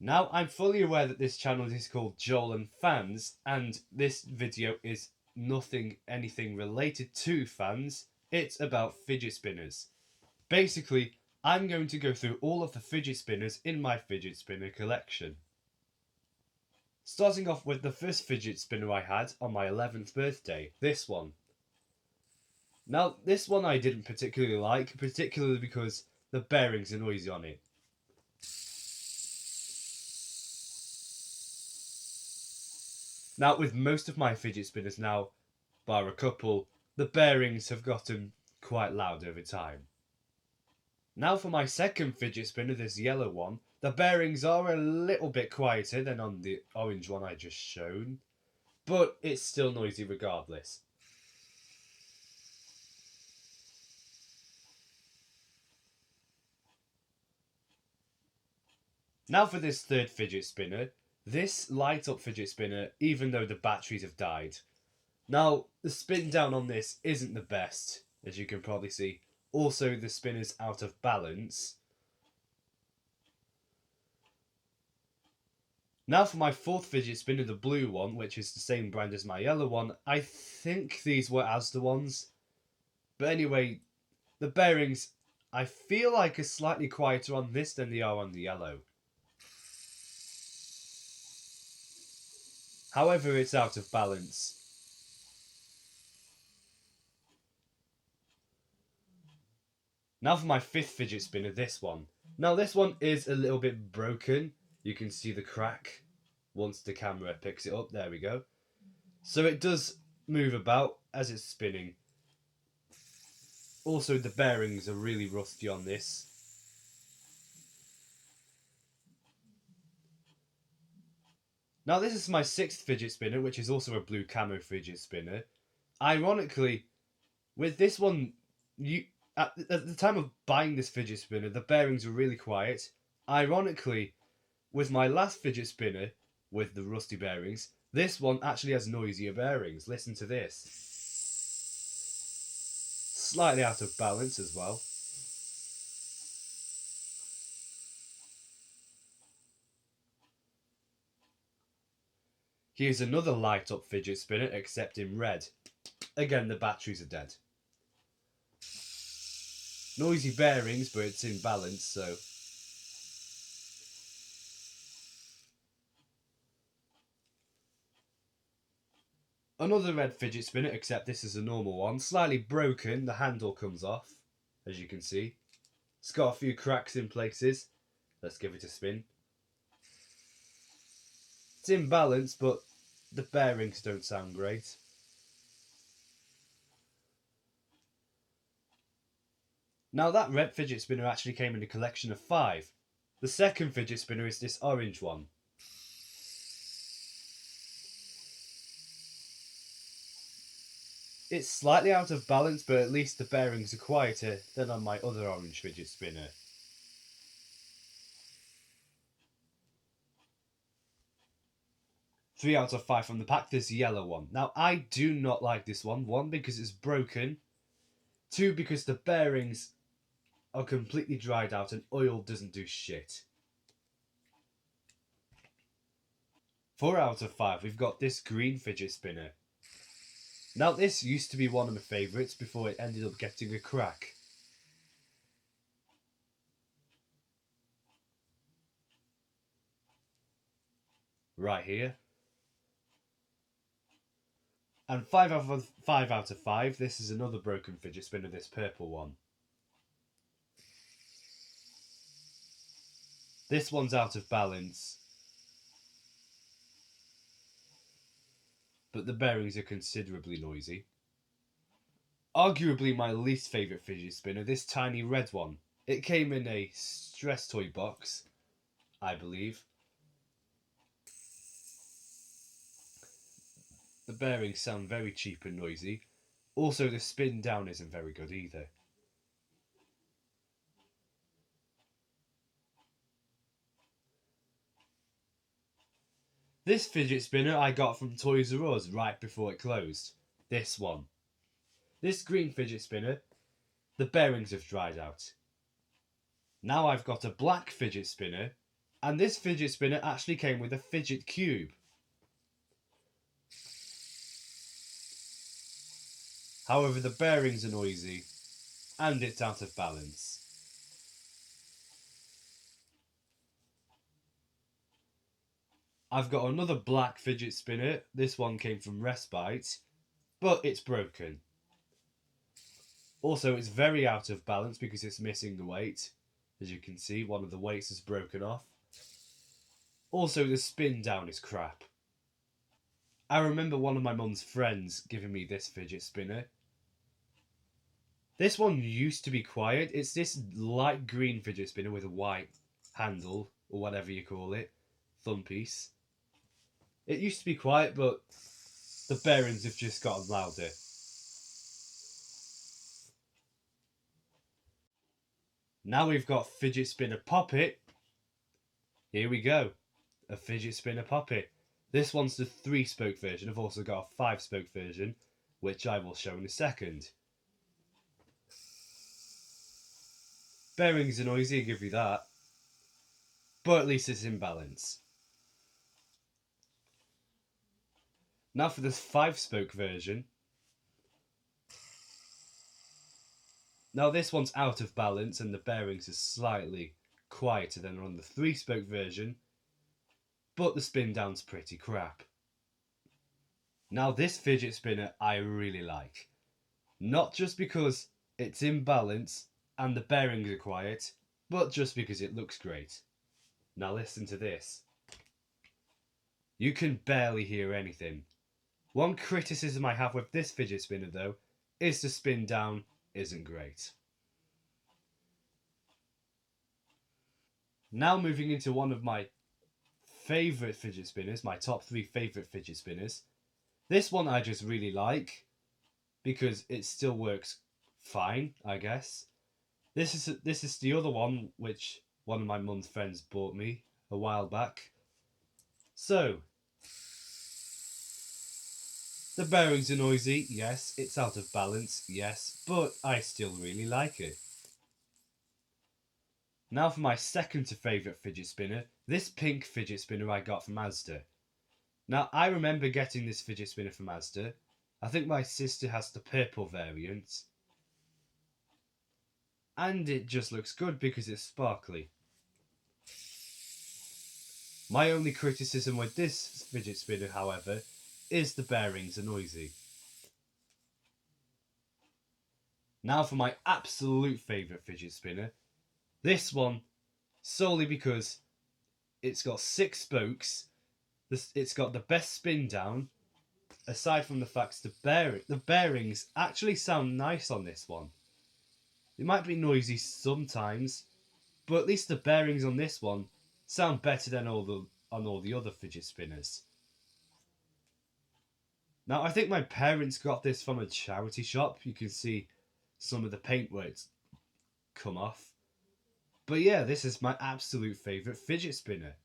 Now, I'm fully aware that this channel is called Joel and Fans, and this video is anything related to fans. It's about fidget spinners. Basically, I'm going to go through all of the fidget spinners in my fidget spinner collection. Starting off with the first fidget spinner I had on my 11th birthday, this one. Now, this one I didn't particularly like, particularly because the bearings are noisy on it. Now, with most of my fidget spinners now, bar a couple, the bearings have gotten quite loud over time. Now for my second fidget spinner, this yellow one, the bearings are a little bit quieter than on the orange one I just shown, but it's still noisy regardless. Now for this third fidget spinner. This lights up fidget spinner even though the batteries have died. Now, the spin down on this isn't the best, as you can probably see. Also, the spinner's out of balance. Now for my fourth fidget spinner, the blue one, which is the same brand as my yellow one. I think these were Asda ones. But anyway, the bearings, I feel like are slightly quieter on this than they are on the yellow. However, it's out of balance. Now for my fifth fidget spinner, this one. Now this one is a little bit broken. You can see the crack once the camera picks it up. There we go. So it does move about as it's spinning. Also, the bearings are really rusty on this. Now this is my sixth fidget spinner, which is also a blue camo fidget spinner. Ironically, with this one, at the time of buying this fidget spinner, the bearings were really quiet. Ironically, with my last fidget spinner, with the rusty bearings, this one actually has noisier bearings. Listen to this. Slightly out of balance as well. Here's another light up fidget spinner, except in red. Again, the batteries are dead. Noisy bearings, but it's in balance, so... Another red fidget spinner, except this is a normal one. Slightly broken, the handle comes off, as you can see. It's got a few cracks in places. Let's give it a spin. It's in balance, but the bearings don't sound great. Now that red fidget spinner actually came in a collection of 5. The second fidget spinner is this orange one. It's slightly out of balance, but at least the bearings are quieter than on my other orange fidget spinner. Three out of 5 from the pack, this yellow one. Now, I do not like this one. 1, because it's broken. 2, because the bearings are completely dried out and oil doesn't do shit. 4 out of 5, we've got this green fidget spinner. Now this used to be one of my favourites before it ended up getting a crack. Right here. And 5 out of 5, this is another broken fidget spinner, this purple one. This one's out of balance, but the bearings are considerably noisy. Arguably my least favourite fidget spinner, this tiny red one. It came in a stress toy box, I believe. The bearings sound very cheap and noisy. Also, the spin down isn't very good either. This fidget spinner I got from Toys R Us right before it closed. This one. This green fidget spinner, the bearings have dried out. Now I've got a black fidget spinner, And this fidget spinner actually came with a fidget cube. However, the bearings are noisy and it's out of balance. I've got another black fidget spinner. This one came from Respite, but it's broken. Also, it's very out of balance because it's missing the weight. As you can see, one of the weights is broken off. Also, the spin down is crap. I remember one of my mum's friends giving me this fidget spinner. This one used to be quiet. It's this light green fidget spinner with a white handle, or whatever you call it, thumb piece. It used to be quiet, but the bearings have just gotten louder. Now we've got fidget spinner poppet. Here we go. A fidget spinner poppet. This one's the 3-spoke version. I've also got a 5-spoke version, which I will show in a second. Bearings are noisy, I'll give you that. But at least it's in balance. Now for this 5-spoke version. Now this one's out of balance and the bearings are slightly quieter than on the 3-spoke version, but the spin down's pretty crap. Now this fidget spinner I really like. Not just because it's in balance and the bearings are quiet, but just because it looks great. Now listen to this. You can barely hear anything. One criticism I have with this fidget spinner though is the spin down isn't great. Now moving into one of my favourite fidget spinners, my top 3 favourite fidget spinners. This one I just really like because it still works fine, I guess. This is the other one which one of my mum's friends bought me a while back. So, the bearings are noisy, yes. It's out of balance, yes. But I still really like it. Now for my second to favourite fidget spinner. This pink fidget spinner I got from Asda. Now, I remember getting this fidget spinner from Asda. I think my sister has the purple variant. And it just looks good because it's sparkly. My only criticism with this fidget spinner, however, is the bearings are noisy. Now for my absolute favourite fidget spinner. This one, solely because it's got 6 spokes. It's got the best spin down. Aside from the fact the bearings actually sound nice on this one. They might be noisy sometimes, but at least the bearings on this one sound better than on all the other fidget spinners. Now, I think my parents got this from a charity shop. You can see some of the paintworks come off. But yeah, this is my absolute favourite fidget spinner.